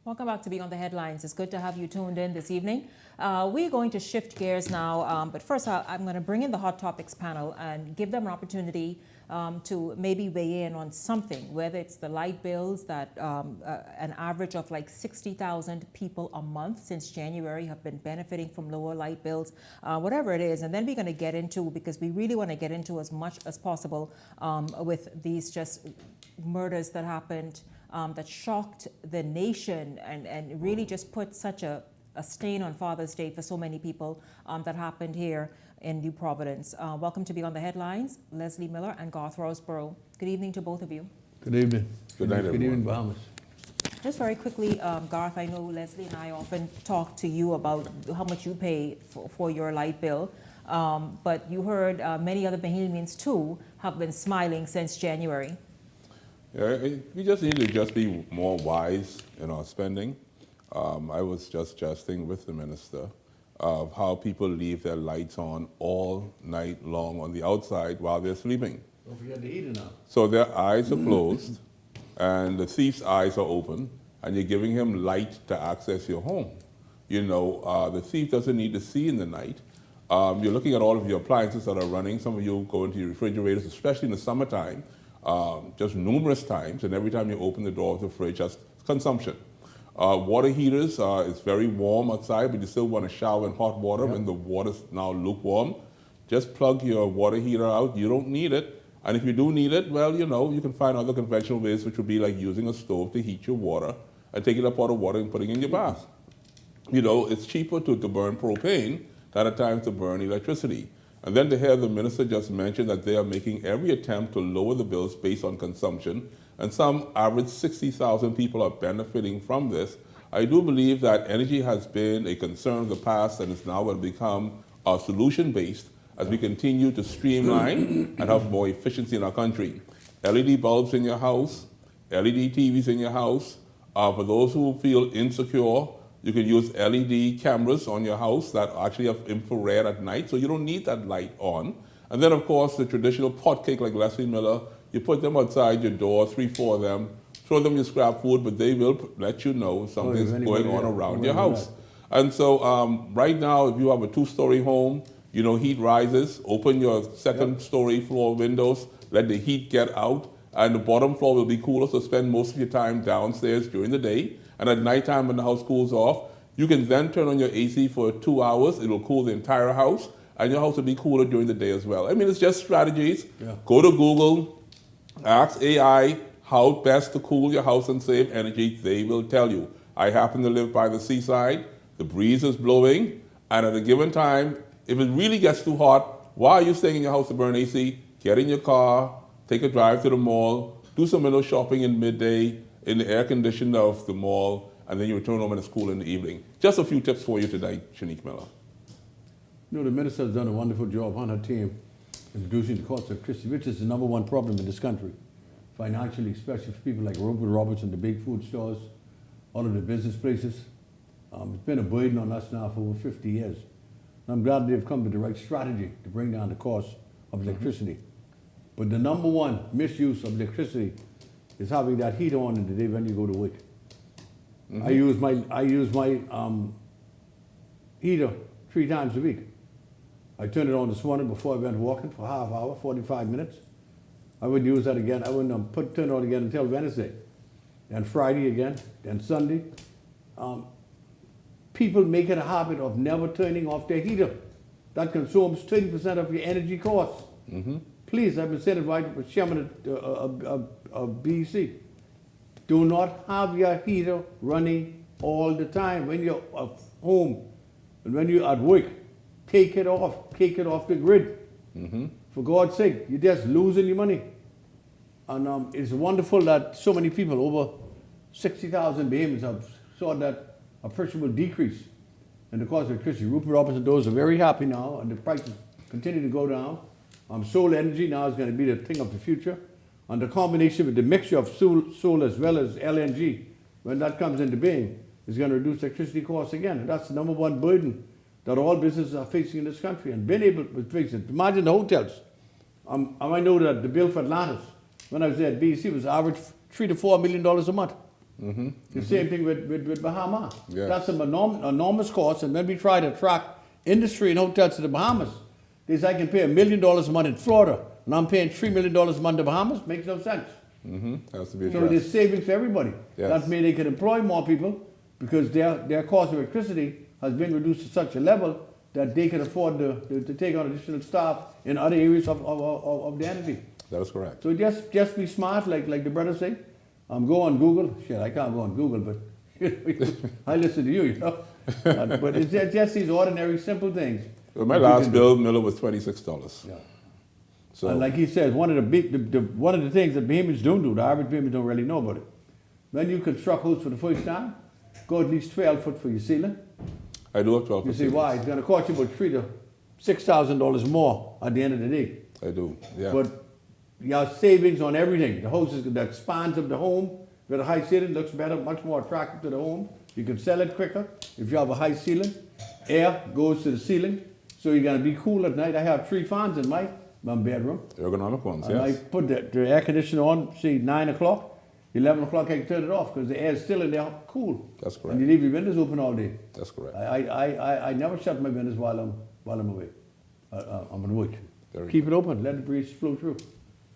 [SPEAKER 2] Welcome back to Beyond the Headlines. It's good to have you tuned in this evening. We're going to shift gears now, but first I'm going to bring in the Hot Topics panel and give them an opportunity to maybe weigh in on something, whether it's the light bills that an average of like 60,000 people a month since January have been benefiting from lower light bills, whatever it is. And then we're going to get into, because we really want to get into as much as possible with these just murders that happened that shocked the nation and really just put such a stain on Father's Day for so many people that happened here in New Providence. Welcome to Beyond the Headlines, Leslie Miller and Garth Roseborough. Good evening to both of you.
[SPEAKER 15] Good evening.
[SPEAKER 11] Good night, everyone.
[SPEAKER 15] Good evening, Bahamas.
[SPEAKER 2] Just very quickly, Garth, I know Leslie and I often talk to you about how much you pay for your light bill, but you heard many other Bahamians too have been smiling since January.
[SPEAKER 16] Yeah, we just need to just be more wise in our spending. I was just jesting with the minister of how people leave their lights on all night long on the outside while they're sleeping.
[SPEAKER 15] Don't forget the heater now.
[SPEAKER 16] So their eyes are closed and the thief's eyes are open and you're giving him light to access your home. You know, the thief doesn't need to see in the night. You're looking at all of your appliances that are running. Some of you go into your refrigerators, especially in the summertime, just numerous times, and every time you open the door of the fridge, that's consumption. Water heaters, it's very warm outside, but you still want to shower in hot water when the water's now lukewarm. Just plug your water heater out. You don't need it. And if you do need it, well, you know, you can find other conventional ways, which would be like using a stove to heat your water and taking up out of water and putting it in your bath. You know, it's cheaper to burn propane than at times to burn electricity. And then to hear the minister just mention that they are making every attempt to lower the bills based on consumption, and some average 60,000 people are benefiting from this. I do believe that energy has been a concern of the past and is now going to become solution-based as we continue to streamline and have more efficiency in our country. LED bulbs in your house, LED TVs in your house. For those who feel insecure, you can use LED cameras on your house that actually have infrared at night, so you don't need that light on. And then, of course, the traditional pot cake like Leslie Miller, you put them outside your door, 3, 4 of them, throw them your scrap food, but they will let you know something's going on around your house. And so right now, if you have a 2-story home, you know, heat rises, open your second-story floor windows, let the heat get out, and the bottom floor will be cooler, so spend most of your time downstairs during the day. And at nighttime when the house cools off, you can then turn on your AC for 2 hours. It'll cool the entire house, and your house will be cooler during the day as well. I mean, it's just strategies. Go to Google, ask AI, how best to cool your house and save energy, they will tell you. I happen to live by the seaside, the breeze is blowing, and at a given time, if it really gets too hot, why are you staying in your house to burn AC? Get in your car, take a drive to the mall, do some window shopping in midday in the air conditioning of the mall, and then you return home and it's cool in the evening. Just a few tips for you today, Shanique Miller.
[SPEAKER 15] You know, the minister has done a wonderful job on her team in reducing the cost of electricity, which is the #1 problem in this country, financially, especially for people like Rupert Roberts and the big food stores, all of the business places. It's been a burden on us now for over 50 years. And I'm glad they've come with the right strategy to bring down the cost of electricity. But the #1 misuse of electricity is having that heater on in the day when you go to work. I use my heater 3 times a week. I turned it on this morning before I went walking for half hour, 45 minutes. I wouldn't use that again. I wouldn't turn it on again until Wednesday. Then Friday again, then Sunday. People make it a habit of never turning off their heater. That consumes 30% of your energy costs. Please, I've been saying it right with chairman of BEC. Do not have your heater running all the time. When you're at home and when you're at work, take it off the grid. For God's sake, you're just losing your money. And it's wonderful that so many people, over 60,000 Bahamians, have saw that appreciable decrease in the cost of electricity. Rupert Roberts and those are very happy now, and the prices continue to go down. Solar energy now is going to be the thing of the future. And the combination with the mixture of solar as well as LNG, when that comes into being, is going to reduce electricity costs again. And that's the #1 burden that all businesses are facing in this country, and being able to fix it. Imagine the hotels. I know that the bill for Atlantis, when I was there at BEC, was average $3 to $4 million a month. The same thing with Bahamas.
[SPEAKER 16] Yes.
[SPEAKER 15] That's an enormous cost, and when we try to attract industry and hotels to the Bahamas, they say I can pay $1 million a month in Florida, and I'm paying $3 million a month in the Bahamas. Makes no sense.
[SPEAKER 16] Has to be addressed.
[SPEAKER 15] So there's savings for everybody.
[SPEAKER 16] Yes.
[SPEAKER 15] That means they can employ more people because their cost of electricity has been reduced to such a level that they can afford to take on additional staff in other areas of the entity.
[SPEAKER 16] That is correct.
[SPEAKER 15] So just be smart, like the brother say. Go on Google. Shit, I can't go on Google, but I listen to you know. But it's just these ordinary, simple things.
[SPEAKER 16] Well, my last bill, Miller, was $26.
[SPEAKER 15] Yeah.
[SPEAKER 16] So,
[SPEAKER 15] and like he says, one of the things that Bahamians don't do, the average Bahamians don't really know about it. When you construct houses for the first time, go at least 12 foot for your ceiling.
[SPEAKER 16] I do have 12 foot.
[SPEAKER 15] You see why? It's going to cost you about $3,000 to $6,000 more at the end of the day.
[SPEAKER 16] I do, yeah.
[SPEAKER 15] But you have savings on everything. The houses that spans of the home with a high ceiling looks better, much more attractive to the home. You can sell it quicker if you have a high ceiling. Air goes to the ceiling, so you're going to be cool at night. I have 3 fans in my bedroom.
[SPEAKER 16] Ergonomic ones,
[SPEAKER 15] and
[SPEAKER 16] yes.
[SPEAKER 15] I put the air conditioner on, say 9 o'clock. 11 o'clock I can turn it off because the air is still in there cool.
[SPEAKER 16] That's correct.
[SPEAKER 15] And you leave your windows open all day.
[SPEAKER 16] That's correct.
[SPEAKER 15] I never shut my windows while I'm away. I'm on work.
[SPEAKER 16] Very
[SPEAKER 15] Keep it open, let the breeze flow through.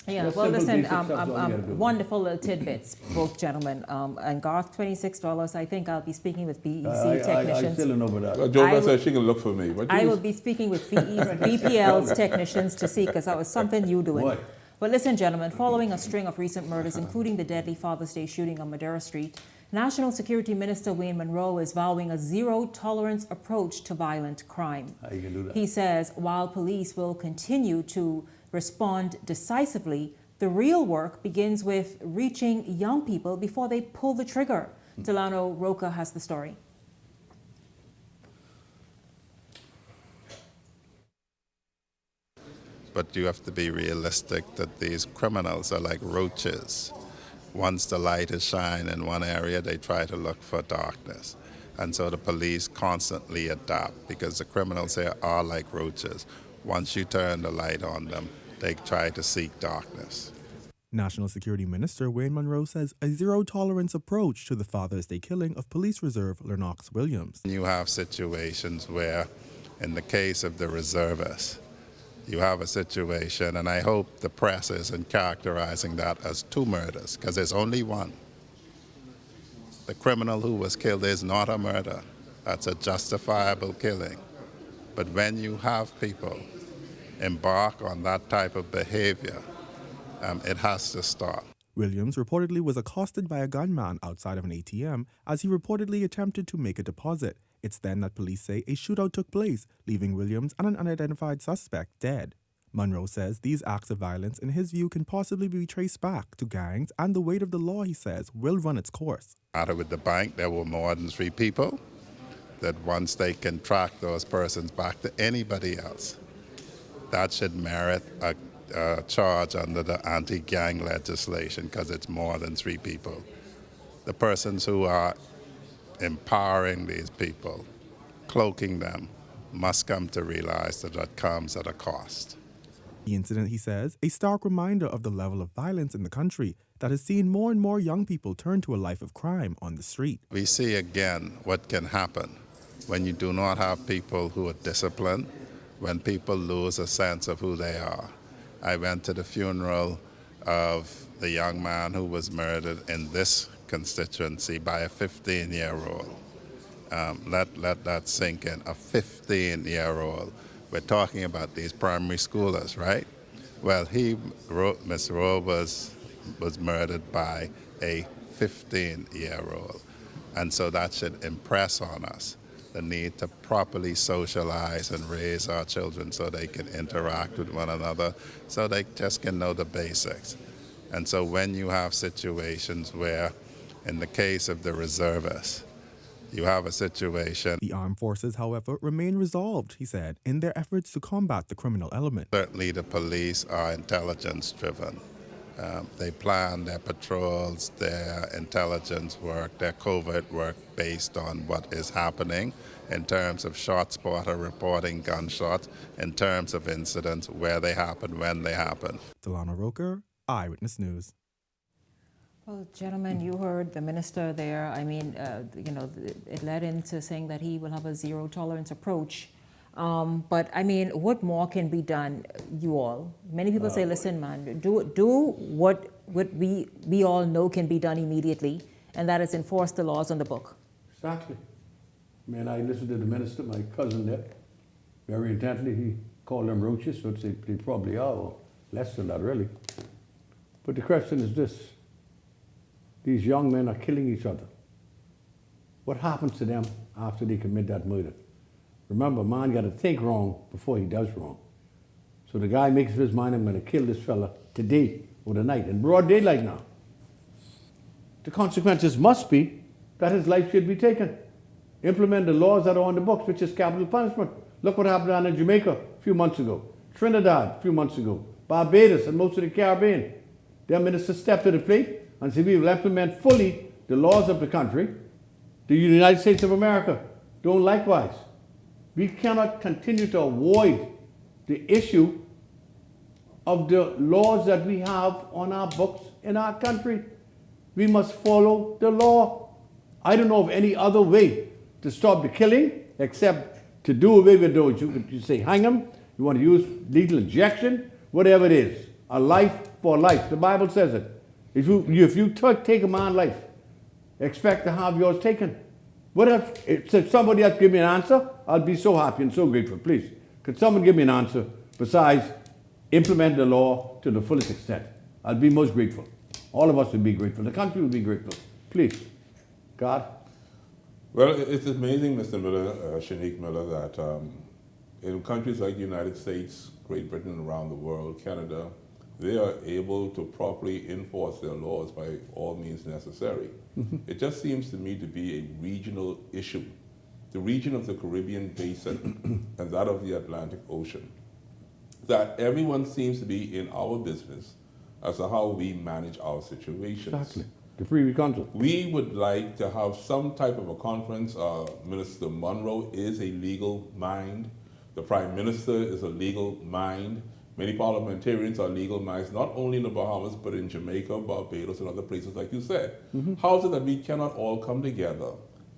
[SPEAKER 2] Yeah,
[SPEAKER 15] Just
[SPEAKER 2] well,
[SPEAKER 15] simple,
[SPEAKER 2] listen,
[SPEAKER 15] basic stuff is all you gotta do.
[SPEAKER 2] wonderful little tidbits, both gentlemen. And Garth, $26. I think I'll be speaking with BEC
[SPEAKER 15] I
[SPEAKER 2] technicians.
[SPEAKER 15] still don't know about that.
[SPEAKER 16] Joe said she can look for me. But
[SPEAKER 2] I will be speaking with BPL's technicians to see, because that was something you doing.
[SPEAKER 15] Boy.
[SPEAKER 2] But listen, gentlemen, following a string of recent murders, including the deadly Father's Day shooting on Madeira Street, National Security Minister Wayne Munro is vowing a zero-tolerance approach to violent crime.
[SPEAKER 15] How you can do that?
[SPEAKER 2] He says while police will continue to respond decisively, the real work begins with reaching young people before they pull the trigger. Delano Roca has the story.
[SPEAKER 17] But you have to be realistic that these criminals are like roaches. Once the light is shined in one area, they try to look for darkness. And so the police constantly adapt because the criminals here are like roaches. Once you turn the light on them, they try to seek darkness.
[SPEAKER 18] National Security Minister Wayne Munro says a zero-tolerance approach to the Father's Day killing of Police Reserve Lennox Williams.
[SPEAKER 17] You have situations where, in the case of the reservists, you have a situation, and I hope the press isn't characterizing that as 2 murders, because there's only one. The criminal who was killed is not a murder. That's a justifiable killing. But when you have people embark on that type of behavior, it has to stop.
[SPEAKER 18] Williams reportedly was accosted by a gunman outside of an ATM as he reportedly attempted to make a deposit. It's then that police say a shootout took place, leaving Williams and an unidentified suspect dead. Monroe says these acts of violence, in his view, can possibly be traced back to gangs, and the weight of the law, he says, will run its course.
[SPEAKER 17] With the bank, there were more than 3 people. That once they can track those persons back to anybody else, that should merit a charge under the anti-gang legislation because it's more than 3 people. The persons who are empowering these people, cloaking them, must come to realize that that comes at a cost.
[SPEAKER 18] The incident, he says, a stark reminder of the level of violence in the country that has seen more and more young people turn to a life of crime on the street.
[SPEAKER 17] We see again what can happen when you do not have people who are disciplined, when people lose a sense of who they are. I went to the funeral of the young man who was murdered in this constituency by a 15-year-old. Let that sink in, a 15-year-old. We're talking about these primary schoolers, right? Well, Miss Rowe was murdered by a 15-year-old. And so that should impress on us the need to properly socialize and raise our children so they can interact with one another, so they just can know the basics. And so when you have situations where, in the case of the reservists, you have a situation.
[SPEAKER 18] The armed forces, however, remain resolved, he said, in their efforts to combat the criminal element.
[SPEAKER 17] Certainly the police are intelligence-driven. They plan their patrols, their intelligence work, their covert work based on what is happening in terms of shot spotter reporting gunshots, in terms of incidents, where they happen, when they happen.
[SPEAKER 18] Delano Roker, Eyewitness News.
[SPEAKER 2] Well, gentlemen, you heard the minister there. I mean, it led into saying that he will have a zero-tolerance approach. But, I mean, what more can be done, you all? Many people say, listen, man, do what we all know can be done immediately, and that is enforce the laws on the book.
[SPEAKER 15] Exactly. Man, I listened to the minister, my cousin there, very intently. He called them roaches, which they probably are, or less than that, really. But the question is this. These young men are killing each other. What happens to them after they commit that murder? Remember, man got to think wrong before he does wrong. So the guy makes up his mind, I'm going to kill this fella today or tonight, in broad daylight now. The consequences must be that his life should be taken. Implement the laws that are on the books, which is capital punishment. Look what happened down in Jamaica a few months ago, Trinidad a few months ago, Barbados and most of the Caribbean. Their minister stepped to the plate and said we will implement fully the laws of the country. The United States of America don't likewise. We cannot continue to avoid the issue of the laws that we have on our books in our country. We must follow the law. I don't know of any other way to stop the killing except to do away with those. You say hang them, you want to use lethal injection, whatever it is. A life for life. The Bible says it. If you take a man's life, expect to have yours taken. What if somebody else give me an answer? I'll be so happy and so grateful. Please, could someone give me an answer besides implement the law to the fullest extent? I'll be most grateful. All of us would be grateful. The country would be grateful. Please, God.
[SPEAKER 16] Well, it's amazing, Mr. Miller, Shanique Miller, that in countries like the United States, Great Britain, around the world, Canada, they are able to properly enforce their laws by all means necessary. It just seems to me to be a regional issue. The region of the Caribbean Basin and that of the Atlantic Ocean. That everyone seems to be in our business as to how we manage our situations.
[SPEAKER 15] Exactly. The Privy Council.
[SPEAKER 16] We would like to have some type of a conference. Minister Monroe is a legal mind. The Prime Minister is a legal mind. Many parliamentarians are legal minds, not only in the Bahamas, but in Jamaica, Barbados, and other places, like you said. How is it that we cannot all come together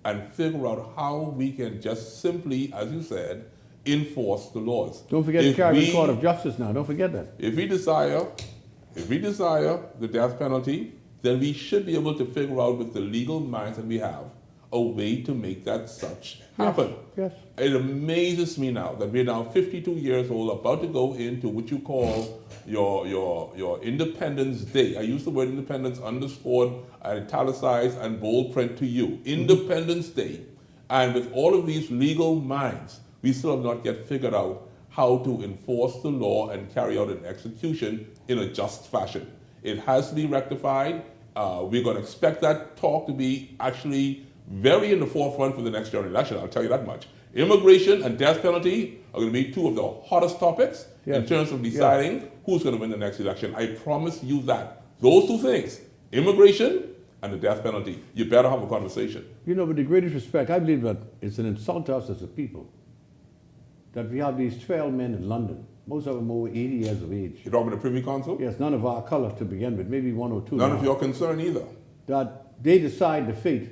[SPEAKER 16] and figure out how we can just simply, as you said, enforce the laws?
[SPEAKER 15] Don't forget the Caribbean Court of Justice now. Don't forget that.
[SPEAKER 16] If we desire the death penalty, then we should be able to figure out with the legal minds that we have a way to make that such happen.
[SPEAKER 15] Yes.
[SPEAKER 16] It amazes me now that we're now 52 years old, about to go into what you call your Independence Day. I use the word independence underscored, italicized, and bold print to you. Independence Day. And with all of these legal minds, we still have not yet figured out how to enforce the law and carry out an execution in a just fashion. It has to be rectified. We're going to expect that talk to be actually very in the forefront for the next general election, I'll tell you that much. Immigration and death penalty are going to be two of the hottest topics in terms of deciding who's going to win the next election. I promise you that. Those two things, immigration and the death penalty, you better have a conversation.
[SPEAKER 15] You know, with the greatest respect, I believe that it's an insult to us as a people that we have these 12 men in London, most of them over 80 years of age.
[SPEAKER 16] You're talking about the Privy Council?
[SPEAKER 15] Yes, none of our color to begin with, maybe one or two.
[SPEAKER 16] None of your concern either.
[SPEAKER 15] That they decide the fate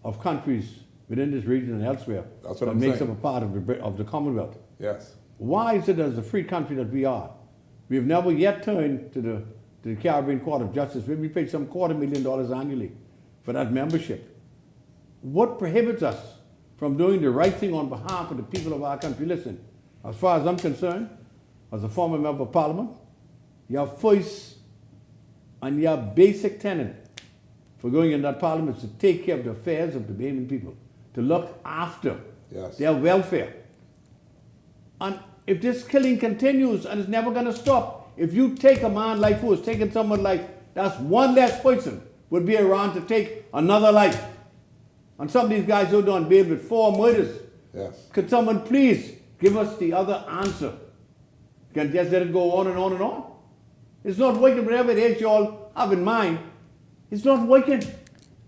[SPEAKER 15] of countries within this region and elsewhere.
[SPEAKER 16] That's what
[SPEAKER 15] that
[SPEAKER 16] I'm
[SPEAKER 15] makes
[SPEAKER 16] saying.
[SPEAKER 15] them a part of the Commonwealth.
[SPEAKER 16] Yes.
[SPEAKER 15] Why is it as a free country that we are? We have never yet turned to the Caribbean Court of Justice, where we pay some $250,000 annually for that membership. What prohibits us from doing the right thing on behalf of the people of our country? Listen, as far as I'm concerned, as a former member of Parliament, your first and your basic tenet for going in that Parliament is to take care of the affairs of the Bahamian people, to look after their welfare. And if this killing continues, and it's never going to stop, if you take a man like who is taking someone like, that's one less person would be around to take another life. And some of these guys who done bail with 4 murders.
[SPEAKER 16] Yes.
[SPEAKER 15] Could someone please give us the other answer? Can just let it go on and on and on? It's not working. Whatever it is you all have in mind, it's not working.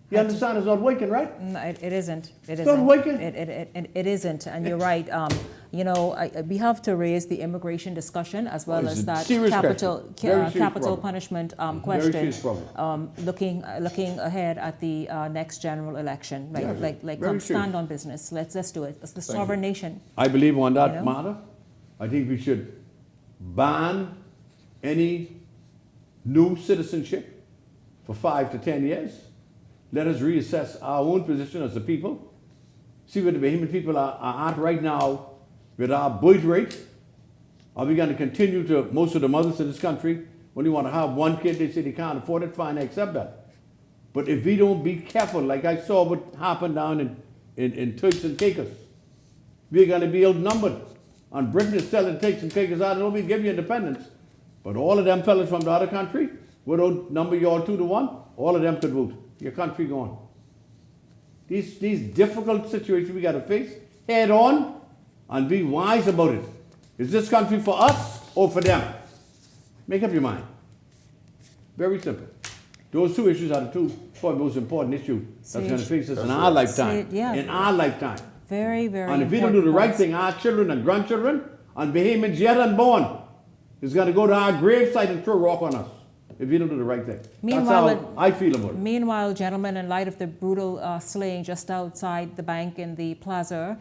[SPEAKER 15] You understand? It's not working, right?
[SPEAKER 2] No, it isn't. It
[SPEAKER 15] It's not working.
[SPEAKER 2] It isn't, and you're right. You know, we have to raise the immigration discussion as well as that capital punishment question. Looking ahead at the next general election, right?
[SPEAKER 15] Yes,
[SPEAKER 2] like
[SPEAKER 15] very
[SPEAKER 2] come stand
[SPEAKER 15] serious.
[SPEAKER 2] on business. Let's do it. It's the sovereign nation.
[SPEAKER 15] I believe on that matter. I think we should ban any new citizenship for 5 to 10 years. Let us reassess our own position as a people. See where the Bahamian people are at right now with our birth rate. Are we going to continue to, most of the mothers in this country, when you want to have one kid, they say they can't afford it, fine, I accept that. But if we don't be careful, like I saw what happened down in Turks and Caicos, we're going to be outnumbered. And Britain is selling Turks and Caicos out, and we give you independence. But all of them fellas from the other country would outnumber you all 2 to 1. All of them could vote. Your country gone. These difficult situations we got to face head on and be wise about it. Is this country for us or for them? Make up your mind. Very simple. Those two issues are the two probably most important issues that's going to face us in our lifetime. In our lifetime.
[SPEAKER 2] Very, very
[SPEAKER 15] And if we don't do the right thing, our children and grandchildren and Bahamians yet unborn is going to go to our gravesite and throw a rock on us if we don't do the right thing.
[SPEAKER 2] Meanwhile,
[SPEAKER 15] that's how I feel about it.
[SPEAKER 2] Meanwhile, gentlemen, in light of the brutal slaying just outside the bank in the plaza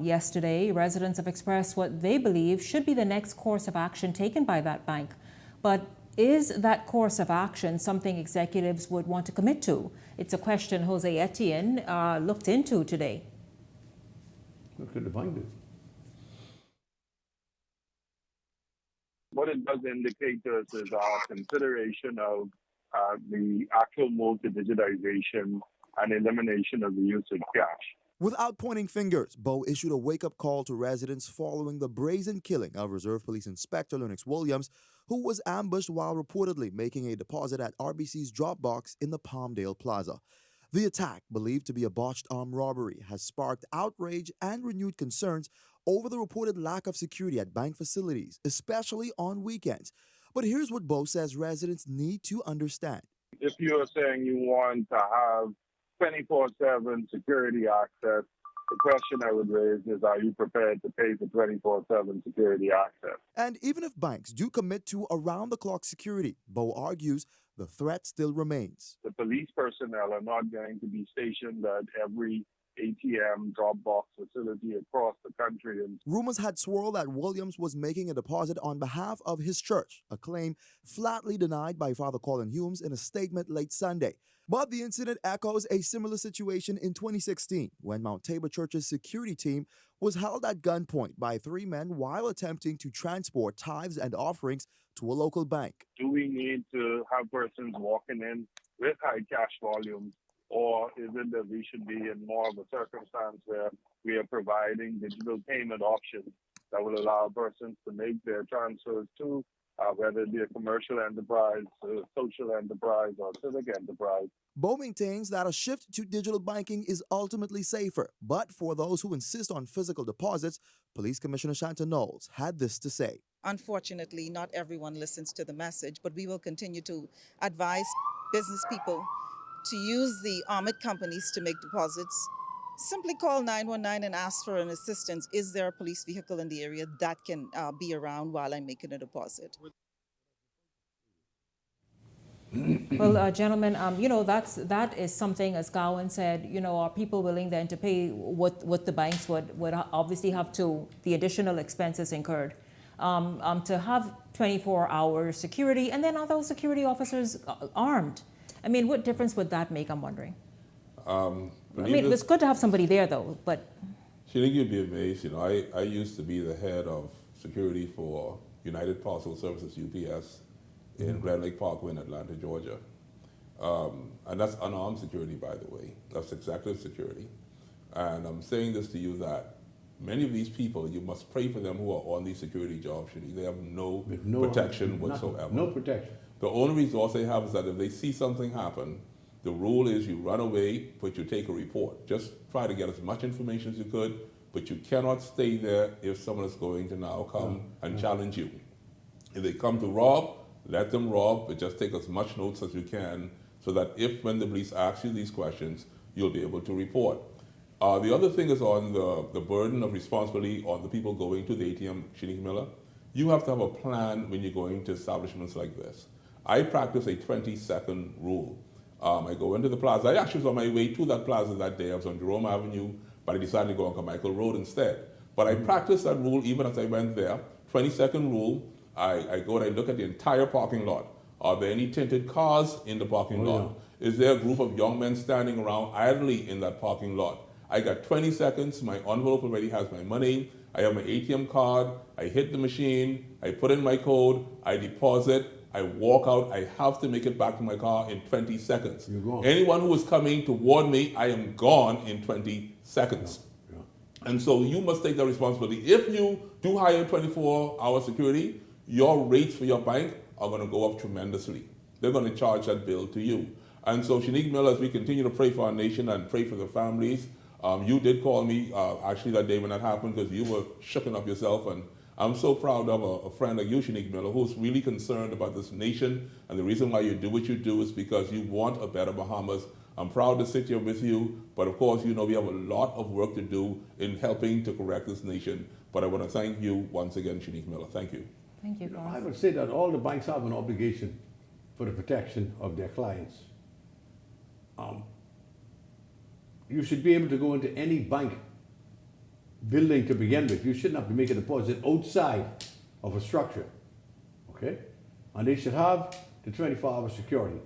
[SPEAKER 2] yesterday, residents have expressed what they believe should be the next course of action taken by that bank. But is that course of action something executives would want to commit to? It's a question Jose Etienne looked into today.
[SPEAKER 15] What could the bank do?
[SPEAKER 19] What it does indicate to us is our consideration of the actual move to digitization and elimination of the use of cash.
[SPEAKER 20] Without pointing fingers, Bo issued a wake-up call to residents following the brazen killing of Reserve Police Inspector Lennox Williams, who was ambushed while reportedly making a deposit at RBC's drop box in the Palmdale Plaza. The attack, believed to be a botched armed robbery, has sparked outrage and renewed concerns over the reported lack of security at bank facilities, especially on weekends. But here's what Bo says residents need to understand.
[SPEAKER 19] If you're saying you want to have 24/7 security access, the question I would raise is, are you prepared to pay for 24/7 security access?
[SPEAKER 20] And even if banks do commit to around-the-clock security, Bo argues the threat still remains.
[SPEAKER 19] The police personnel are not going to be stationed at every ATM drop box facility across the country. And
[SPEAKER 20] Rumors had swirled that Williams was making a deposit on behalf of his church, a claim flatly denied by Father Colin Humes in a statement late Sunday. But the incident echoes a similar situation in 2016 when Mount Tabor Church's security team was held at gunpoint by 3 men while attempting to transport tithes and offerings to a local bank.
[SPEAKER 19] do we need to have persons walking in with high cash volumes, or is it that we should be in more of a circumstance where we are providing digital payment options that will allow persons to make their transfers to whether it be a commercial enterprise, a social enterprise, or civic enterprise?
[SPEAKER 20] Bo maintains that a shift to digital banking is ultimately safer, but for those who insist on physical deposits, Police Commissioner Shanta Knowles had this to say.
[SPEAKER 21] Unfortunately, not everyone listens to the message, but we will continue to advise business people to use the armored companies to make deposits. Simply call 919 and ask for an assistance. Is there a police vehicle in the area that can be around while I'm making a deposit?
[SPEAKER 2] Well, gentlemen, that is something, as Gowan said, are people willing then to pay what the banks would obviously have to, the additional expenses incurred, to have 24-hour security, and then are those security officers armed? I mean, what difference would that make, I'm wondering? It's good to have somebody there, though, but...
[SPEAKER 16] Shanique, you'd be amazed. I used to be the head of security for United Parcel Services, UPS, in Glen Lake Parkway in Atlanta, Georgia. And that's unarmed security, by the way. That's executive security. And I'm saying this to you that many of these people, you must pray for them who are on these security jobs. They have no protection whatsoever.
[SPEAKER 15] No protection.
[SPEAKER 16] The only resource they have is that if they see something happen, the rule is you run away, but you take a report. Just try to get as much information as you could, but you cannot stay there if someone is going to now come and challenge you. If they come to rob, let them rob, but just take as much notes as you can so that if, when the police ask you these questions, you'll be able to report. The other thing is on the burden of responsibility on the people going to the ATM, Shanique Miller. You have to have a plan when you're going to establishments like this. I practice a 20-second rule. I go into the plaza. I actually was on my way to that plaza that day. I was on Jerome Avenue, but I decided to go on Carmichael Road instead. But I practiced that rule even as I went there. 20-second rule. I go and I look at the entire parking lot. Are there any tinted cars in the parking lot? Yeah. Is there a group of young men standing around idly in that parking lot? I got 20 seconds. My envelope already has my money. I have my ATM card. I hit the machine. I put in my code. I deposit. I walk out. I have to make it back to my car in 20 seconds.
[SPEAKER 15] You're gone.
[SPEAKER 16] Anyone who is coming toward me, I am gone in 20 seconds. Yeah. And so you must take that responsibility. If you do hire 24-hour security, your rates for your bank are going to go up tremendously. They're going to charge that bill to you. And so, Shanique Miller, as we continue to pray for our nation and pray for the families, you did call me actually that day when that happened because you were shooken up yourself. And I'm so proud of a friend like you, Shanique Miller, who's really concerned about this nation. And the reason why you do what you do is because you want a better Bahamas. I'm proud to sit here with you. But of course, we have a lot of work to do in helping to correct this nation. But I want to thank you once again, Shanique Miller. Thank you.
[SPEAKER 2] Thank you,
[SPEAKER 15] I would say that all the banks have an obligation for the protection of their clients. You should be able to go into any bank building to begin with. You shouldn't have to make a deposit outside of a structure, okay? And they should have the 24-hour security.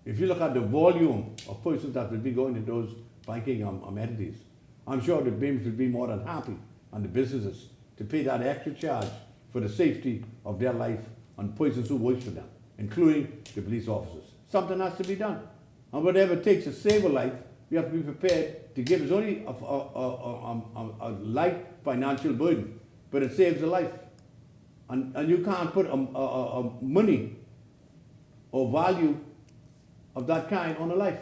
[SPEAKER 15] If you look at the volume of persons that will be going to those banking entities, I'm sure the banks would be more than happy, and the businesses, to pay that extra charge for the safety of their life and persons who work for them, including the police officers. Something has to be done. And whatever it takes to save a life, we have to be prepared to give us only a light financial burden, but it saves a life. And you can't put a money or value of that kind on a life.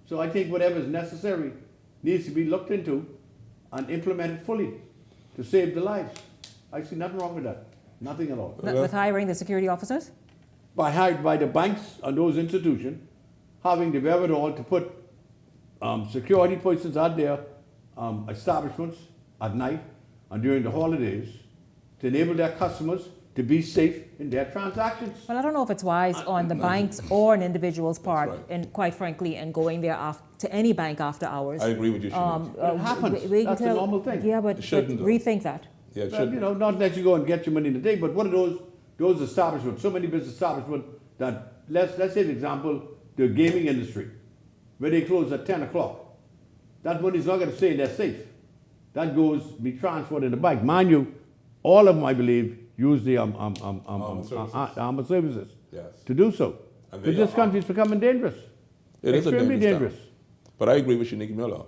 [SPEAKER 15] So I think whatever is necessary needs to be looked into and implemented fully to save the lives. I see nothing wrong with that. Nothing at all.
[SPEAKER 2] With hiring the security officers?
[SPEAKER 15] By the banks and those institutions having the wherewithal to put security persons at their establishments at night and during the holidays to enable their customers to be safe in their transactions.
[SPEAKER 2] Well, I don't know if it's wise on the bank's or an individual's part, and quite frankly, and going there to any bank after hours.
[SPEAKER 16] I agree with you,
[SPEAKER 15] It happens. That's a normal thing.
[SPEAKER 2] Yeah, but rethink that.
[SPEAKER 16] Yeah, it
[SPEAKER 15] Well, you know, not that you go and get your money in a day, but what are those establishments, so many business establishments that, let's say, for example, the gaming industry, where they close at 10 o'clock. That money's not going to stay in their safe. That goes, be transferred in the bank. Mind you, all of them, I believe, use the armed services to do so. But this country is becoming dangerous.
[SPEAKER 16] It is
[SPEAKER 15] extremely dangerous.
[SPEAKER 16] But I agree with Shanique Miller.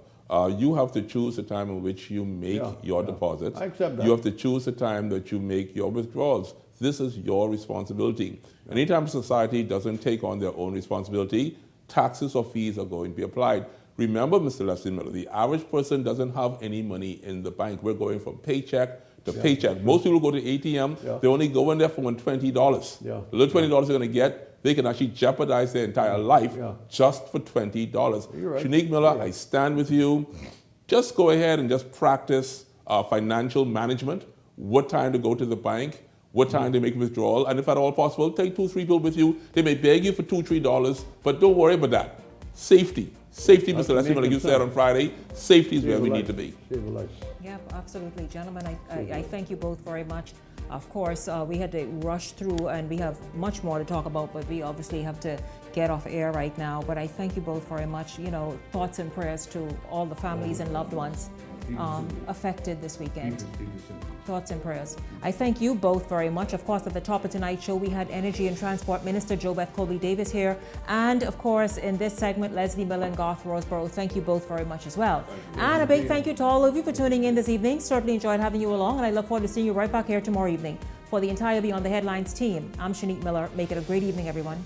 [SPEAKER 16] You have to choose the time in which you make your deposits.
[SPEAKER 15] I accept that.
[SPEAKER 16] You have to choose the time that you make your withdrawals. This is your responsibility. Anytime society doesn't take on their own responsibility, taxes or fees are going to be applied. Remember, Mr. Leslie Miller, the average person doesn't have any money in the bank. We're going from paycheck to paycheck. Most people go to ATM, they only go in there for $20. The little $20 they're going to get, they can actually jeopardize their entire life just for $20.
[SPEAKER 15] Right.
[SPEAKER 16] Shanique Miller, I stand with you. Just go ahead and just practice financial management, what time to go to the bank, what time to make a withdrawal, and if at all possible, take 2-3 people with you. They may beg you for $2-3, but don't worry about that. Safety. Safety, Mr. Leslie Miller, you said on Friday, safety is where we need to be.
[SPEAKER 15] Save a life.
[SPEAKER 2] Yeah, absolutely. Gentlemen, I thank you both very much. Of course, we had to rush through and we have much more to talk about, but we obviously have to get off air right now. But I thank you both very much. You know, thoughts and prayers to all the families and loved ones affected this weekend. Thoughts and prayers. I thank you both very much. Of course, at the top of tonight's show, we had Energy and Transport Minister JoBeth Colby-Davis here. And of course, in this segment, Leslie Miller and Garth Roseborough. Thank you both very much as well. And a big thank you to all of you for tuning in this evening. Certainly enjoyed having you along, and I look forward to seeing you right back here tomorrow evening. For the entire Beyond the Headlines team, I'm Shanique Miller. Make it a great evening, everyone.